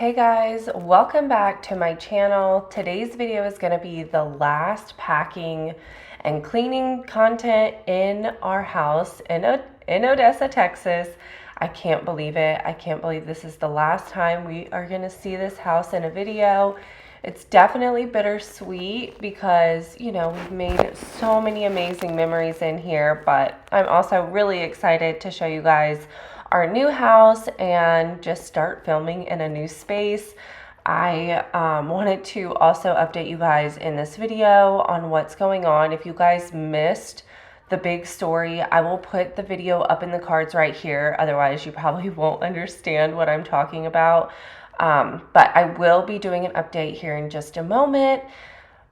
Hey guys, welcome back to my channel. Today's video is going to be the last packing and cleaning content in our house in Odessa, Texas. I can't believe it. I can't believe this is the last time we are going to see this house in a video. It's definitely bittersweet because, we've made so many amazing memories in here, but I'm also really excited to show you guys our new house and just start filming in a new space. I wanted to also update you guys in this video on what's going on. If you guys missed the big story, I will put the video up in the cards right here. Otherwise, you probably won't understand what I'm talking about. But I will be doing an update here in just a moment.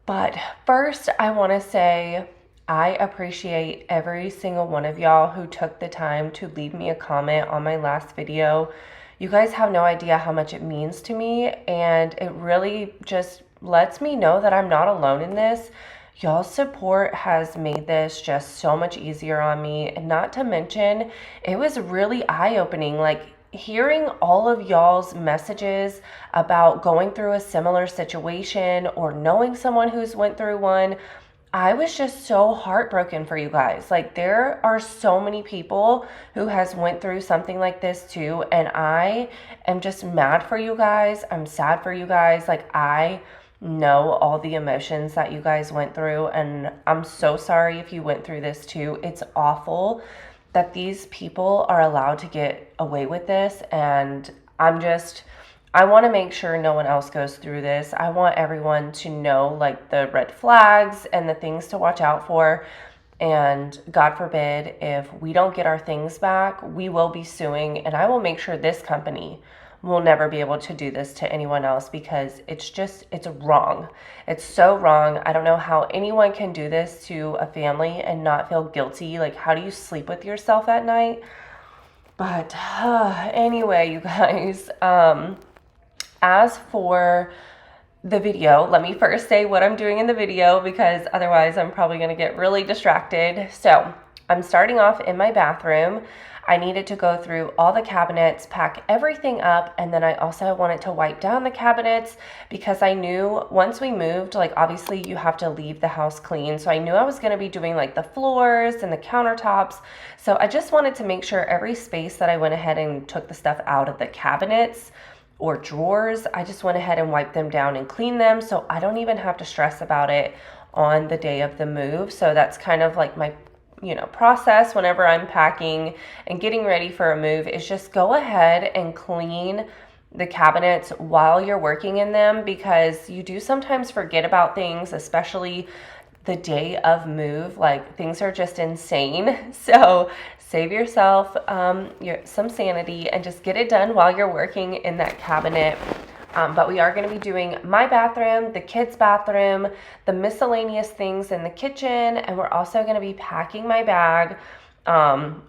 But first, I want to say I appreciate every single one of y'all who took the time to leave me a comment on my last video. You guys have no idea how much it means to me, and it really just lets me know that I'm not alone in this. Y'all's support has made this just so much easier on me, and not to mention, it was really eye-opening. Like, hearing all of y'all's messages about going through a similar situation or knowing someone who's went through one, I was just so heartbroken for you guys. Like, there are so many people who has went through something like this too, and I am just mad for you guys. I'm sad for you guys. Like, I know all the emotions that you guys went through, and I'm so sorry if you went through this too. It's awful that these people are allowed to get away with this, and I want to make sure no one else goes through this. I want everyone to know, like, the red flags and the things to watch out for. And God forbid, if we don't get our things back, we will be suing. And I will make sure this company will never be able to do this to anyone else, because it's wrong. It's so wrong. I don't know how anyone can do this to a family and not feel guilty. Like, how do you sleep with yourself at night? But anyway, you guys, as for the video, let me first say what I'm doing in the video, because otherwise I'm probably going to get really distracted. So I'm starting off in my bathroom. I needed to go through all the cabinets, pack everything up, and then I also wanted to wipe down the cabinets because I knew once we moved, like, obviously you have to leave the house clean. So I knew I was going to be doing like the floors and the countertops. So I just wanted to make sure every space that I went ahead and took the stuff out of the cabinets or drawers, I just went ahead and wiped them down and cleaned them, so I don't even have to stress about it on the day of the move. So that's kind of like my process whenever I'm packing and getting ready for a move, is just go ahead and clean the cabinets while you're working in them, because you do sometimes forget about things, especially the day of move. Like, things are just insane. So save yourself some sanity and just get it done while you're working in that cabinet. But we are going to be doing my bathroom, the kids' bathroom, the miscellaneous things in the kitchen, and we're also going to be packing my bag,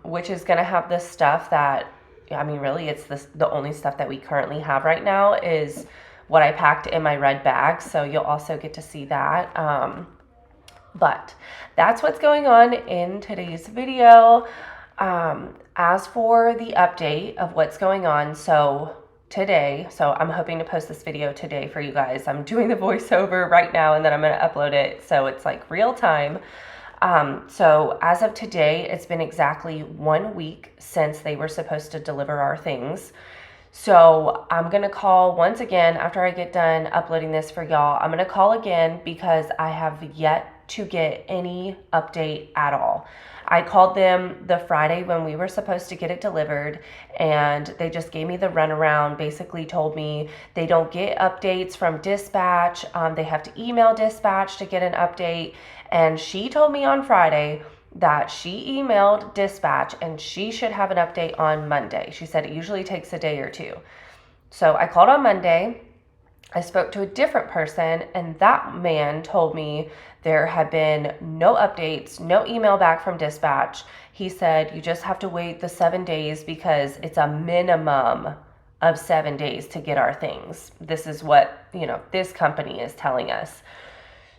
which is going to have this stuff that, really it's the only stuff that we currently have right now is what I packed in my red bag, so you'll also get to see that. But that's what's going on in today's video. As for the update of what's going on, so I'm hoping to post this video today for you guys. I'm doing the voiceover right now, and then I'm going to upload it, so it's like real time. So as of today, it's been exactly 1 week since they were supposed to deliver our things. So I'm going to call once again after I get done uploading this for y'all. I'm going to call again because I have yet to get any update at all. I called them the Friday when we were supposed to get it delivered, and they just gave me the runaround, basically told me they don't get updates from dispatch. They have to email dispatch to get an update. And she told me on Friday that she emailed dispatch and she should have an update on Monday. She said it usually takes a day or two. So I called on Monday. I spoke to a different person, and that man told me there had been no updates, no email back from dispatch. He said, you just have to wait the 7 days because it's a minimum of 7 days to get our things. This is what, this company is telling us.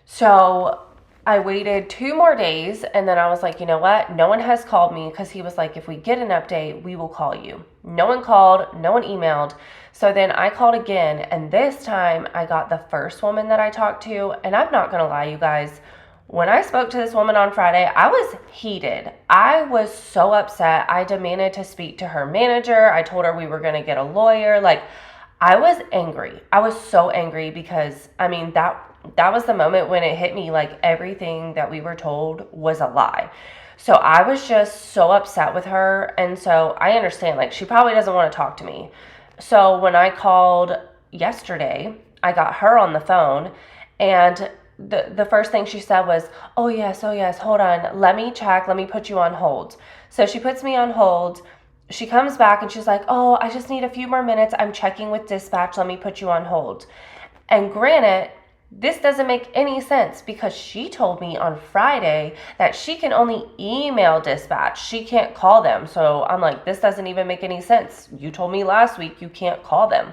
So I waited 2 more days, and then I was like, you know what? No one has called me, because he was like, if we get an update, we will call you. No one called, no one emailed. So then I called again, and this time I got the first woman that I talked to. And I'm not gonna lie, you guys, when I spoke to this woman on Friday, I was heated. I was so upset. I demanded to speak to her manager. I told her we were gonna get a lawyer. Like, I was angry. I was so angry because, I mean, that was the moment when it hit me, like everything that we were told was a lie. So I was just so upset with her. And so I understand, like, she probably doesn't want to talk to me. So when I called yesterday, I got her on the phone, and the first thing she said was, oh yes, hold on, let me check, let me put you on hold. So she puts me on hold. She comes back and she's like, oh, I just need a few more minutes, I'm checking with dispatch, let me put you on hold. And granted, this doesn't make any sense, because she told me on Friday that she can only email dispatch. She can't call them. So I'm like, this doesn't even make any sense. You told me last week you can't call them.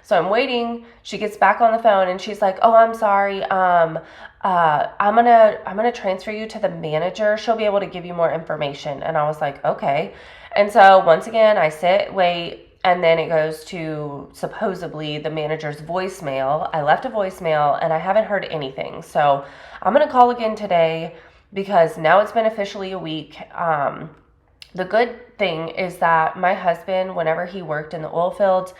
So I'm waiting. She gets back on the phone and she's like, oh, I'm sorry. I'm gonna transfer you to the manager. She'll be able to give you more information. And I was like, okay. And so once again, I sit, wait, and then it goes to supposedly the manager's voicemail. I left a voicemail and I haven't heard anything. So I'm going to call again today, because now it's been officially a week. The good thing is that my husband, whenever he worked in the oil fields,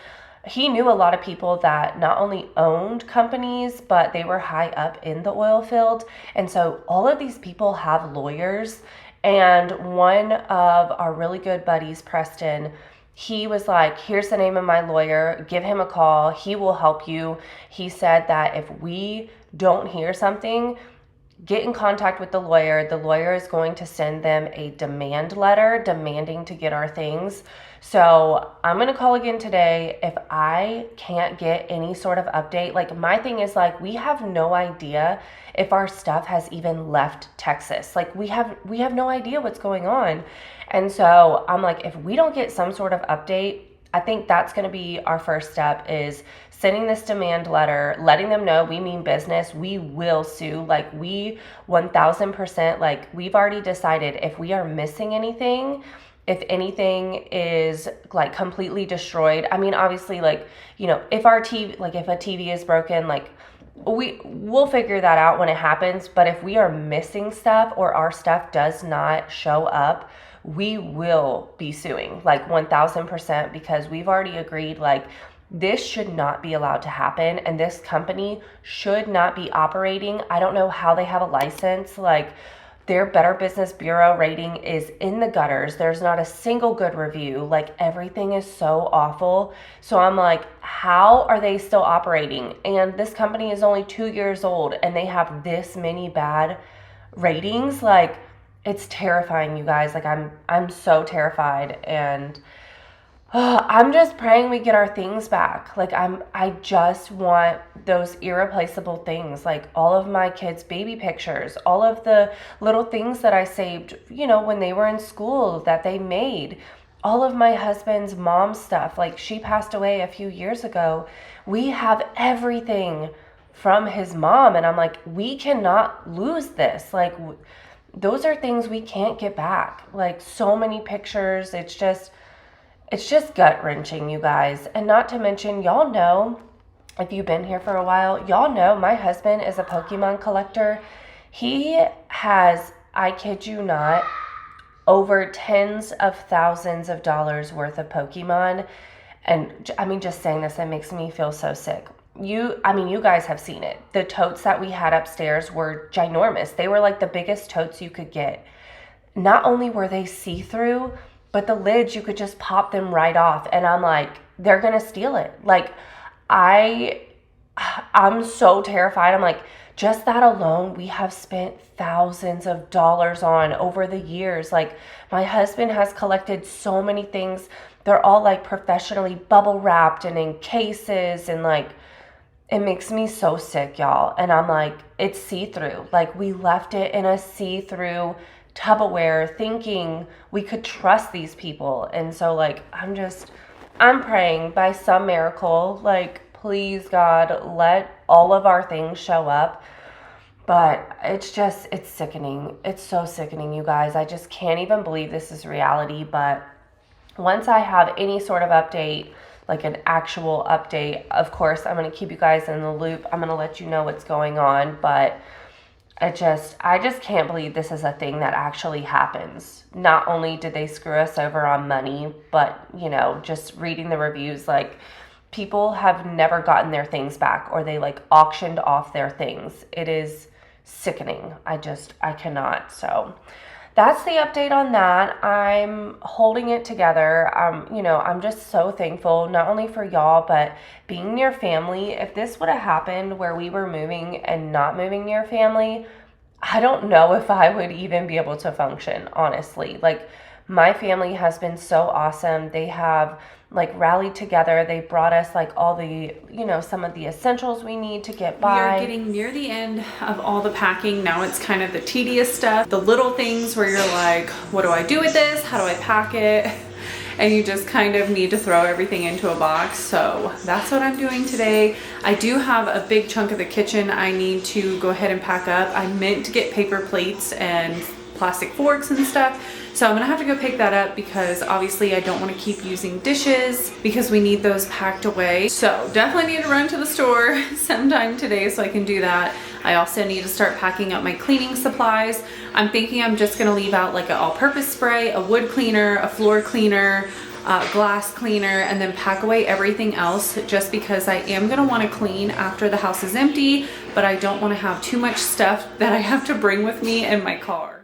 he knew a lot of people that not only owned companies, but they were high up in the oil field. And so all of these people have lawyers. And one of our really good buddies, Preston, he was like, here's the name of my lawyer, give him a call, he will help you. He said that if we don't hear something, get in contact with the lawyer. The lawyer is going to send them a demand letter demanding to get our things. So I'm going to call again today. If I can't get any sort of update, like, my thing is, like, we have no idea if our stuff has even left Texas. Like, we have no idea what's going on. And so I'm like, if we don't get some sort of update, I think that's going to be our first step, is sending this demand letter, letting them know we mean business. We will sue. Like, we 1000%, like, we've already decided if we are missing anything, if anything is like completely destroyed. I mean, obviously, like, you know, if our TV, like if a TV is broken, like, we'll figure that out when it happens. But if we are missing stuff or our stuff does not show up, we will be suing, like 1000%, because we've already agreed, like, this should not be allowed to happen, and this company should not be operating. I don't know how they have a license. Like, their Better Business Bureau rating is in the gutters. There's not a single good review. Like, everything is so awful. So I'm like, how are they still operating? And this company is only 2 years old and they have this many bad ratings. Like, it's terrifying, you guys. Like, I'm so terrified, and I'm just praying we get our things back. Like, I just want those irreplaceable things, like all of my kids' baby pictures, all of the little things that I saved, you know, when they were in school that they made, all of my husband's mom's stuff. Like, she passed away a few years ago. We have everything from his mom, and I'm like, we cannot lose this. Like, those are things we can't get back. Like, so many pictures. It's just gut-wrenching, you guys. And not to mention, y'all know, if you've been here for a while, y'all know my husband is a Pokemon collector. He has, I kid you not, over tens of thousands of dollars worth of Pokemon. And I mean, just saying this, it makes me feel so sick. You guys have seen it. The totes that we had upstairs were ginormous. They were like the biggest totes you could get. Not only were they see-through, but the lids, you could just pop them right off. And I'm like, they're gonna steal it. Like, I'm so terrified. I'm like, just that alone, we have spent thousands of dollars on over the years. Like, my husband has collected so many things. They're all like professionally bubble wrapped and in cases, and like, it makes me so sick, y'all. And I'm like, it's see-through. Like, we left it in a see-through Tupperware thinking we could trust these people. And so, like, I'm praying by some miracle, like, please God, let all of our things show up. But it's sickening. It's so sickening, you guys. I just can't even believe this is reality. But once I have any sort of update, like an actual update, of course, I'm going to keep you guys in the loop. I'm going to let you know what's going on. But I just can't believe this is a thing that actually happens. Not only did they screw us over on money, but, you know, just reading the reviews, like, people have never gotten their things back, or they like auctioned off their things. It is sickening. I cannot. So that's the update on that. I'm holding it together. You know, I'm just so thankful, not only for y'all, but being near family. If this would have happened where we were moving and not moving near family, I don't know if I would even be able to function, honestly. Like, my family has been so awesome. They have like rallied together. They brought us like all the, you know, some of the essentials we need to get by. We are getting near the end of all the packing. Now it's kind of the tedious stuff, the little things where you're like, what do I do with this? How do I pack it? And you just kind of need to throw everything into a box. So that's what I'm doing today. I do have a big chunk of the kitchen I need to go ahead and pack up. I meant to get paper plates and plastic forks and stuff. So I'm gonna have to go pick that up because obviously I don't want to keep using dishes because we need those packed away. So definitely need to run to the store sometime today so I can do that. I also need to start packing up my cleaning supplies. I'm thinking I'm just gonna leave out like an all-purpose spray, a wood cleaner, a floor cleaner, glass cleaner, and then pack away everything else, just because I am gonna want to clean after the house is empty, but I don't want to have too much stuff that I have to bring with me in my car.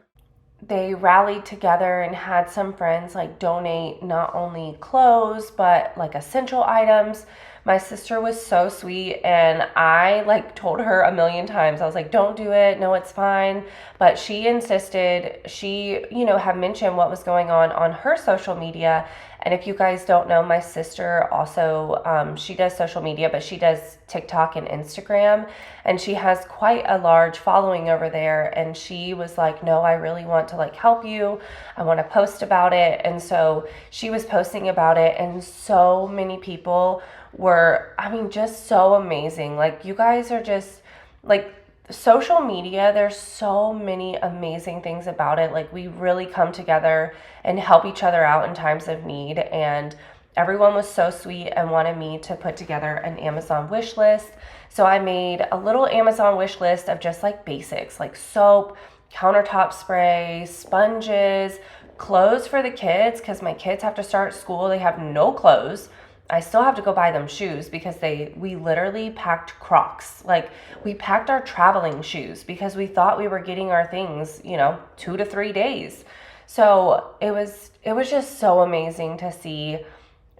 They rallied together and had some friends like donate not only clothes but like essential items. My sister was so sweet, and I like told her a million times, I was like, don't do it, no, it's fine. But she insisted. She, you know, had mentioned what was going on her social media. And if you guys don't know, my sister also, she does social media, but she does TikTok and Instagram, and she has quite a large following over there. And she was like, no, I really want to like help you. I want to post about it. And so she was posting about it, and so many people were, I mean, just so amazing. Like, you guys are just like, social media, there's so many amazing things about it. Like, we really come together and help each other out in times of need. And everyone was so sweet and wanted me to put together an Amazon wish list. So I made a little Amazon wish list of just like basics, like soap, countertop spray, sponges, clothes for the kids, because my kids have to start school. They have no clothes. I still have to go buy them shoes because we literally packed Crocs. Like, we packed our traveling shoes because we thought we were getting our things, you know, 2 to 3 days. So it was just so amazing to see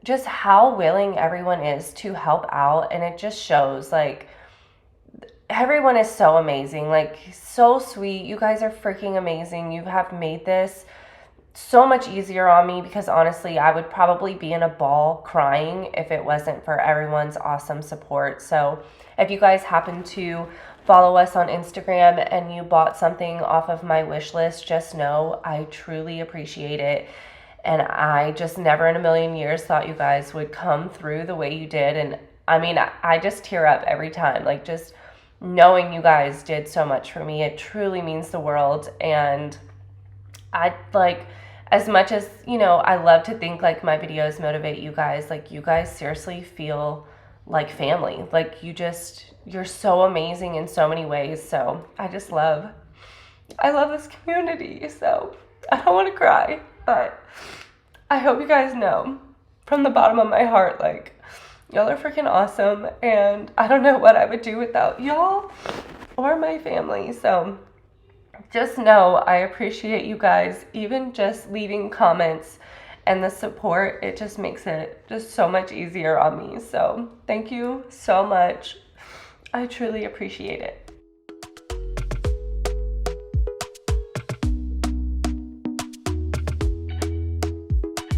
just how willing everyone is to help out. And it just shows, like, everyone is so amazing, like, so sweet. You guys are freaking amazing. You have made this so much easier on me, because honestly, I would probably be in a ball crying if it wasn't for everyone's awesome support. So if you guys happen to follow us on Instagram and you bought something off of my wish list, just know I truly appreciate it. And I just never in a million years thought you guys would come through the way you did. And I mean, I just tear up every time, like, just knowing you guys did so much for me. It truly means the world. And I like, as much as, you know, I love to think like my videos motivate you guys, like, you guys seriously feel like family. Like, you're so amazing in so many ways. So I love this community. So I don't want to cry, but I hope you guys know from the bottom of my heart, like, y'all are freaking awesome. And I don't know what I would do without y'all or my family. So just know I appreciate you guys, even just leaving comments and the support. It just makes it just so much easier on me. So thank you so much. I truly appreciate it.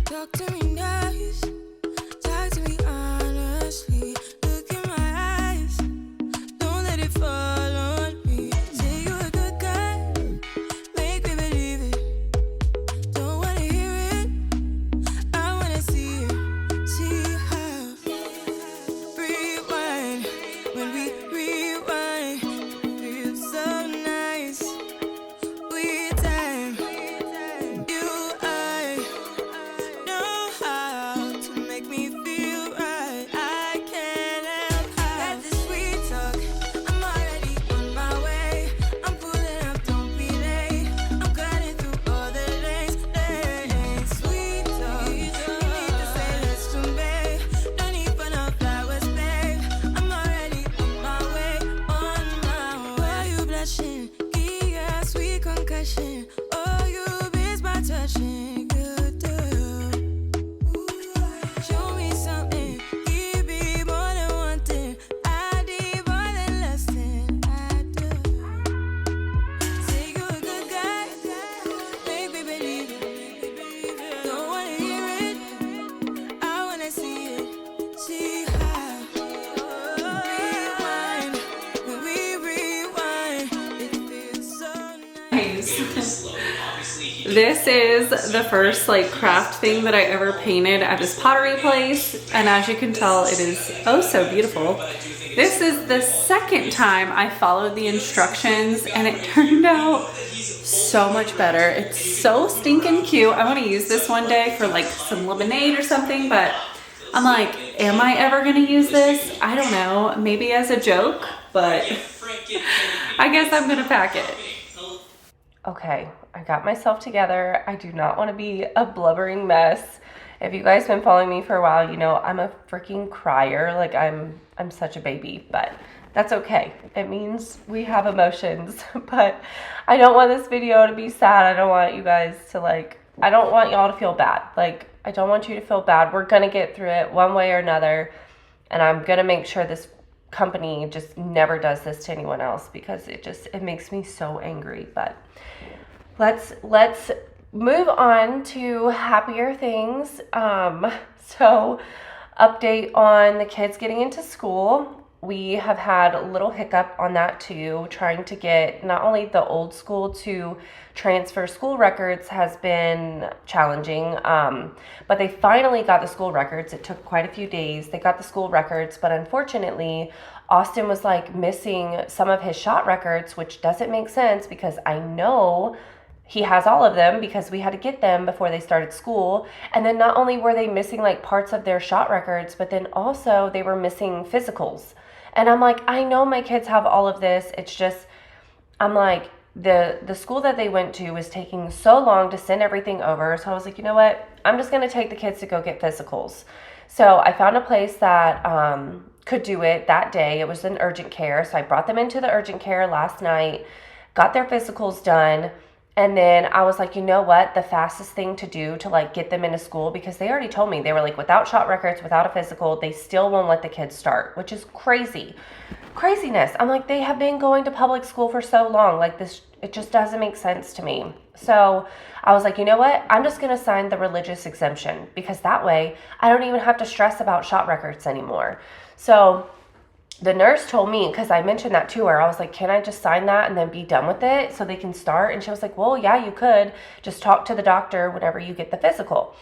Talk to me nice, talk to me honestly. Look in my eyes, don't let it fall on me. Say you're a good guy, make me believe it. Don't wanna hear it, I wanna see it. See how rewind, when we rewind, concussion. Oh, you miss my touching. You do. Show me something. Give me more than one thing. I need more than less than I do. Say you're a good guy. Make me believe it. Don't wanna hear it. I wanna see it. See how. Rewind. When we rewind, it feels so nice. This is the first like craft thing that I ever painted at this pottery place, and as you can tell, it is oh so beautiful. This is the second time I followed the instructions and it turned out so much better. It's so stinking cute. I want to use this one day for like some lemonade or something, but I'm like, am I ever gonna use this? I don't know, maybe as a joke, but I guess I'm gonna pack it. Okay, I got myself together. I do not want to be a blubbering mess. If you guys been following me for a while, you know I'm a freaking crier. Like I'm such a baby, but that's okay. It means we have emotions. But I don't want this video to be sad. I don't want you guys to I don't want y'all to feel bad. Like I don't want you to feel bad. We're gonna get through it one way or another, and I'm gonna make sure this company just never does this to anyone else because it makes me so angry. But let's move on to happier things. So update on the kids getting into school. We have had a little hiccup on that too. Trying to get not only the old school to transfer school records has been challenging, but they finally got the school records. It took quite a few days. They got the school records, but unfortunately, Austin was missing some of his shot records, which doesn't make sense because I know he has all of them because we had to get them before they started school. And then not only were they missing parts of their shot records, but then also they were missing physicals. And I'm like, I know my kids have all of this. It's just, I'm like, the school that they went to was taking so long to send everything over. So I was like, you know what? I'm just going to take the kids to go get physicals. So I found a place that could do it that day. It was an urgent care. So I brought them into the urgent care last night, got their physicals done. And then I was like, you know what? The fastest thing to do to get them into school, because they already told me they were without shot records, without a physical, they still won't let the kids start, which is craziness. I'm like, they have been going to public school for so long. This, it just doesn't make sense to me. So I was like, you know what? I'm just going to sign the religious exemption because that way I don't even have to stress about shot records anymore. So the nurse told me, because I mentioned that to her, I was like, can I just sign that and then be done with it so they can start? And she was like, well, yeah, you could. Just talk to the doctor whenever you get the physical.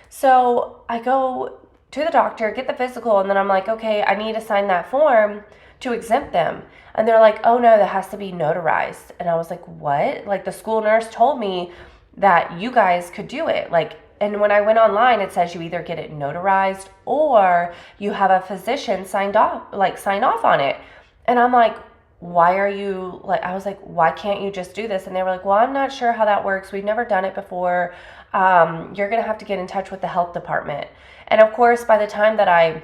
So I go to the doctor, get the physical, and then I'm like, okay, I need to sign that form to exempt them. And they're like, oh no, that has to be notarized. And I was like, what? The school nurse told me that you guys could do it. And when I went online, it says you either get it notarized or you have a physician sign off on it. And I'm like, why are you I was like, why can't you just do this? And they were like, well, I'm not sure how that works. We've never done it before. You're going to have to get in touch with the health department. And of course, by the time that I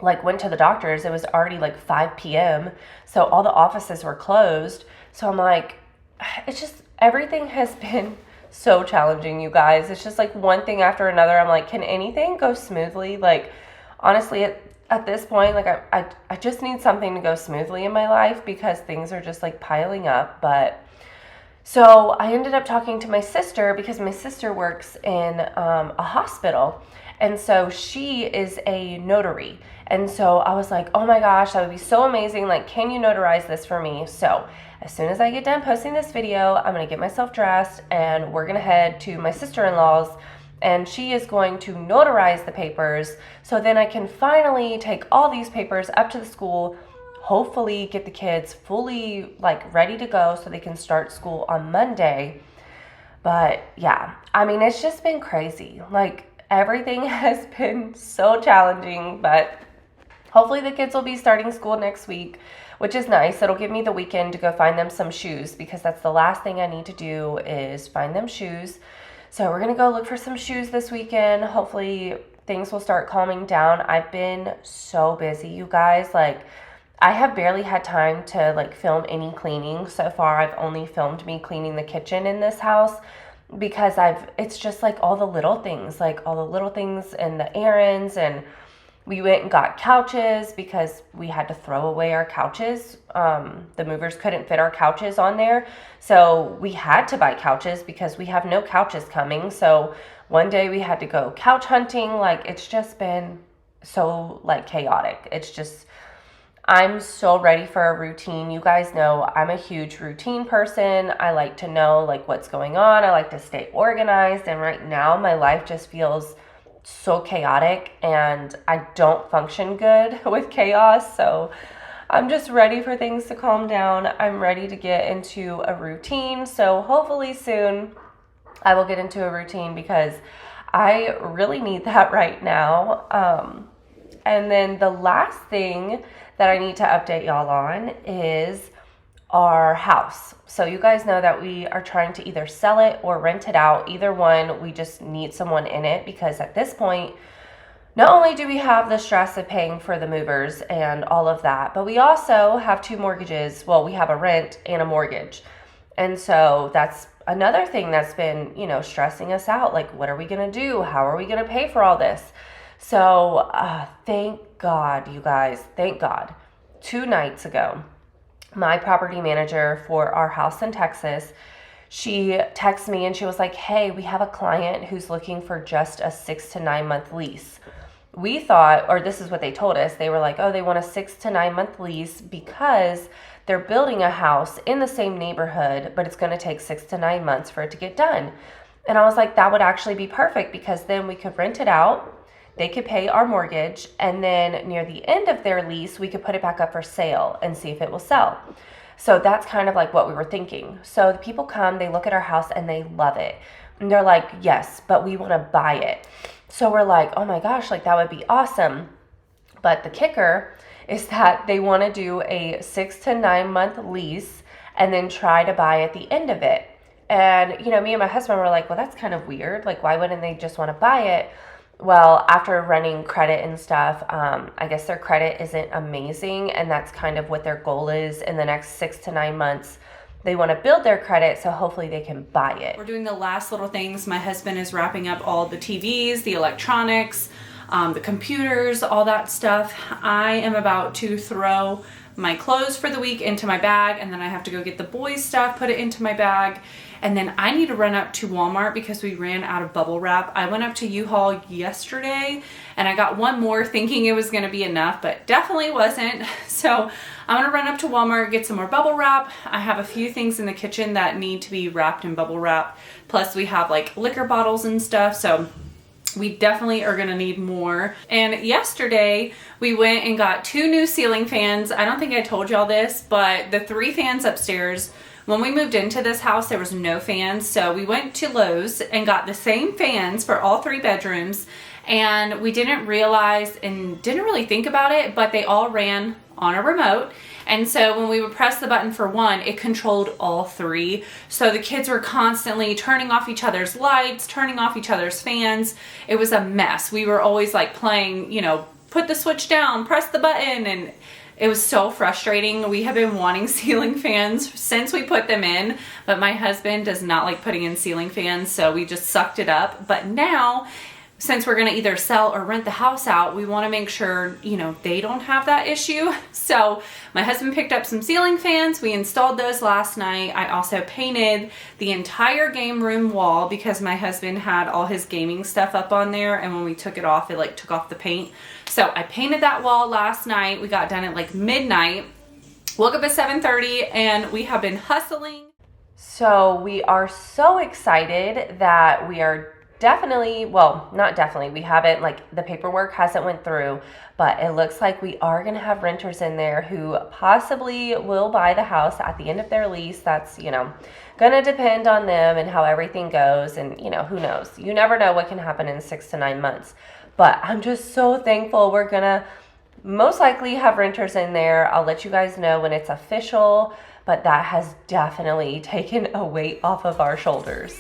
went to the doctor's, it was already 5 p.m. So all the offices were closed. So I'm like, it's just, everything has been so challenging, you guys. It's just one thing after another. I'm like, can anything go smoothly? Honestly, at this point, I just need something to go smoothly in my life because things are just piling up. But so I ended up talking to my sister because my sister works in a hospital. And so she is a notary. And so I was like, oh my gosh, that would be so amazing. Can you notarize this for me? So as soon as I get done posting this video, I'm going to get myself dressed and we're going to head to my sister-in-law's, and she is going to notarize the papers. So then I can finally take all these papers up to the school, hopefully get the kids fully ready to go so they can start school on Monday. But yeah, I mean, it's just been crazy. Everything has been so challenging, but hopefully the kids will be starting school next week, which is nice. It'll give me the weekend to go find them some shoes because that's the last thing I need to do is find them shoes. So we're going to go look for some shoes this weekend. Hopefully things will start calming down. I've been so busy, you guys. I have barely had time to like film any cleaning so far. I've only filmed me cleaning the kitchen in this house because it's just like all the little things, and the errands, and we went and got couches because we had to throw away our couches. The movers couldn't fit our couches on there. So we had to buy couches because we have no couches coming. So one day we had to go couch hunting. Like, it's just been so like chaotic. I'm so ready for a routine. You guys know I'm a huge routine person. I like to know like what's going on. I like to stay organized. And right now my life just feels so chaotic and I don't function good with chaos. So I'm just ready for things to calm down. I'm ready to get into a routine. So hopefully soon I will get into a routine because I really need that right now. And then the last thing that I need to update y'all on is our house. So you guys know that we are trying to either sell it or rent it out. Either one, we just need someone in it because at this point, not only do we have the stress of paying for the movers and all of that, but we also have 2 mortgages. Well, we have a rent and a mortgage. And so that's another thing that's been, stressing us out. Like, what are we going to do? How are we going to pay for all this? So thank God, you guys, thank God. 2 nights ago, my property manager for our house in Texas, she texted me and she was like, hey, we have a client who's looking for just a 6 to 9 month lease. We thought, or this is what they told us, they were like, oh, they want a 6 to 9 month lease because they're building a house in the same neighborhood, but it's going to take 6 to 9 months for it to get done. And I was like, that would actually be perfect because then we could rent it out. They could pay our mortgage, and then near the end of their lease, we could put it back up for sale and see if it will sell. So that's kind of like what we were thinking. So the people come, they look at our house, and they love it. And they're like, yes, but we want to buy it. So we're like, oh my gosh, like that would be awesome. But the kicker is that they want to do a 6 to 9 month lease and then try to buy at the end of it. And, me and my husband were like, well, that's kind of weird. Like, why wouldn't they just want to buy it? Well, after running credit and stuff, I guess their credit isn't amazing, and that's kind of what their goal is in the next 6 to 9 months. They want to build their credit, so hopefully they can buy it. We're doing the last little things. My husband is wrapping up all the TVs, the electronics, the computers, all that stuff. I am about to throw my clothes for the week into my bag, and then I have to go get the boys' stuff, put it into my bag. And then I need to run up to Walmart because we ran out of bubble wrap. I went up to U-Haul yesterday and I got one more thinking it was going to be enough, but definitely wasn't. So I'm going to run up to Walmart, get some more bubble wrap. I have a few things in the kitchen that need to be wrapped in bubble wrap. Plus we have like liquor bottles and stuff. So we definitely are going to need more. And yesterday we went and got 2 new ceiling fans. I don't think I told y'all this, but the 3 fans upstairs, when we moved into this house, there was no fans. So we went to Lowe's and got the same fans for all 3 bedrooms. And we didn't realize and didn't really think about it, but they all ran on a remote. And so when we would press the button for one, it controlled all 3. So the kids were constantly turning off each other's lights, turning off each other's fans. It was a mess. We were always like playing, put the switch down, press the button, and it was so frustrating. We have been wanting ceiling fans since we put them in, but my husband does not like putting in ceiling fans, so we just sucked it up. But now, since we're gonna either sell or rent the house out, we wanna make sure, they don't have that issue. So my husband picked up some ceiling fans. We installed those last night. I also painted the entire game room wall because my husband had all his gaming stuff up on there, and when we took it off, it took off the paint. So I painted that wall last night. We got done at midnight. Woke up at 7:30 and we have been hustling. So we are so excited that we are definitely, well, not definitely, we haven't, the paperwork hasn't went through, but it looks like we are going to have renters in there who possibly will buy the house at the end of their lease. That's, going to depend on them and how everything goes, and, who knows? You never know what can happen in 6 to 9 months. But I'm just so thankful. We're going to most likely have renters in there. I'll let you guys know when it's official, but that has definitely taken a weight off of our shoulders.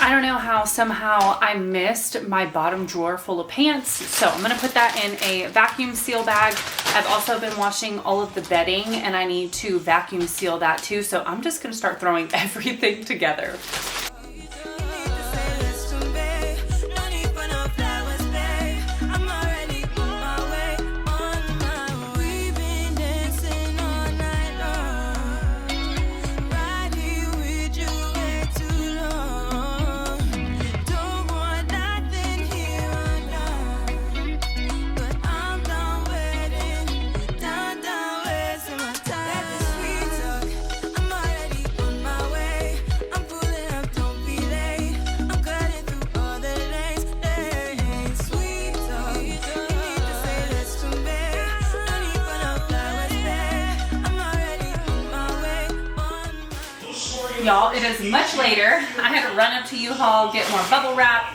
I don't know how somehow I missed my bottom drawer full of pants. So I'm gonna put that in a vacuum seal bag. I've also been washing all of the bedding and I need to vacuum seal that too. So I'm just gonna start throwing everything together. Y'all, it is much later. I had to run up to U-Haul, get more bubble wrap,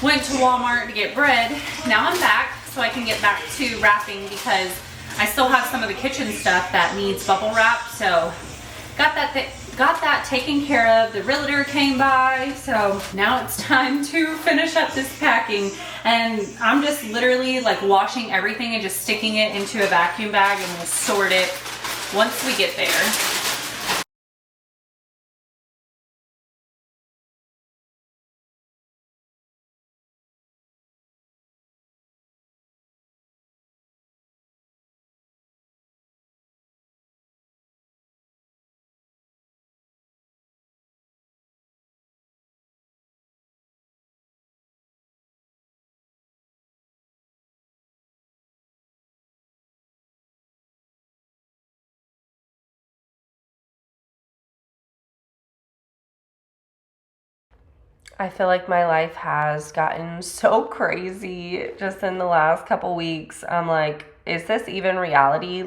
went to Walmart to get bread. Now I'm back so I can get back to wrapping because I still have some of the kitchen stuff that needs bubble wrap. So got that taken care of. The realtor came by, so now it's time to finish up this packing. And I'm just literally like washing everything and just sticking it into a vacuum bag and we'll sort it once we get there. I feel like my life has gotten so crazy just in the last couple weeks. I'm like, is this even reality?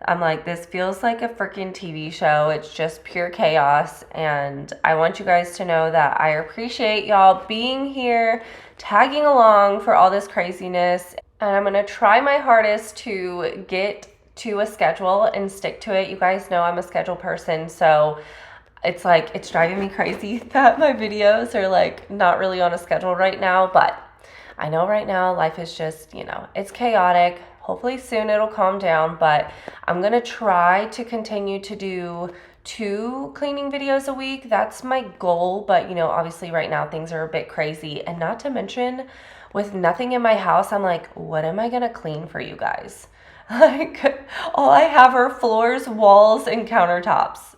I'm like, this feels like a freaking TV show. It's just pure chaos. And I want you guys to know that I appreciate y'all being here, tagging along for all this craziness. And I'm going to try my hardest to get to a schedule and stick to it. You guys know I'm a schedule person, so it's like, it's driving me crazy that my videos are like not really on a schedule right now, but I know right now life is just, it's chaotic. Hopefully soon it'll calm down, but I'm gonna try to continue to do 2 cleaning videos a week. That's my goal, but obviously right now things are a bit crazy, and not to mention with nothing in my house, I'm like, what am I gonna clean for you guys? Like, all I have are floors, walls, and countertops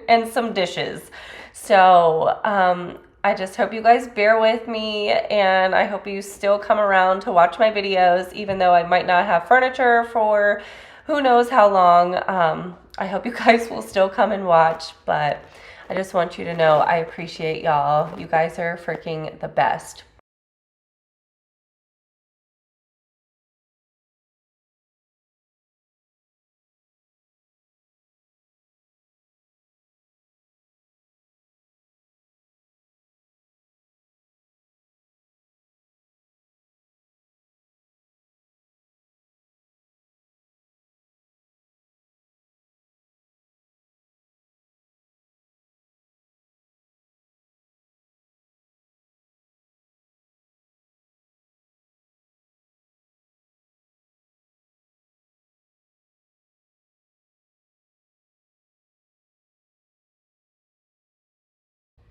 and some dishes. So I just hope you guys bear with me, and I hope you still come around to watch my videos, even though I might not have furniture for who knows how long. I hope you guys will still come and watch, but I just want you to know I appreciate y'all. You guys are freaking the best.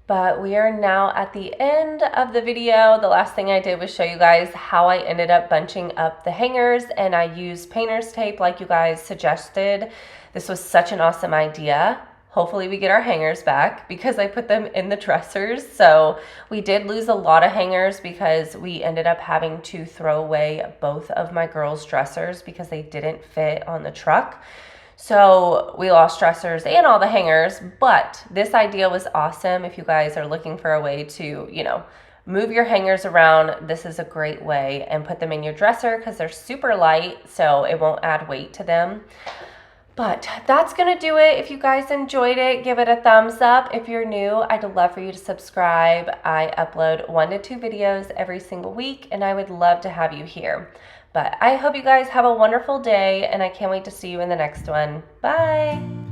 But we are now at the end of the video. The last thing I did was show you guys how I ended up bunching up the hangers, and I used painter's tape like you guys suggested. This was such an awesome idea. Hopefully we get our hangers back because I put them in the dressers. So we did lose a lot of hangers because we ended up having to throw away both of my girls' dressers because they didn't fit on the truck. So we lost dressers and all the hangers, but this idea was awesome. If you guys are looking for a way to, move your hangers around, this is a great way, and put them in your dresser because they're super light, so it won't add weight to them. But that's going to do it. If you guys enjoyed it, give it a thumbs up. If you're new, I'd love for you to subscribe. I upload 1 to 2 videos every single week, and I would love to have you here. But I hope you guys have a wonderful day, and I can't wait to see you in the next one. Bye!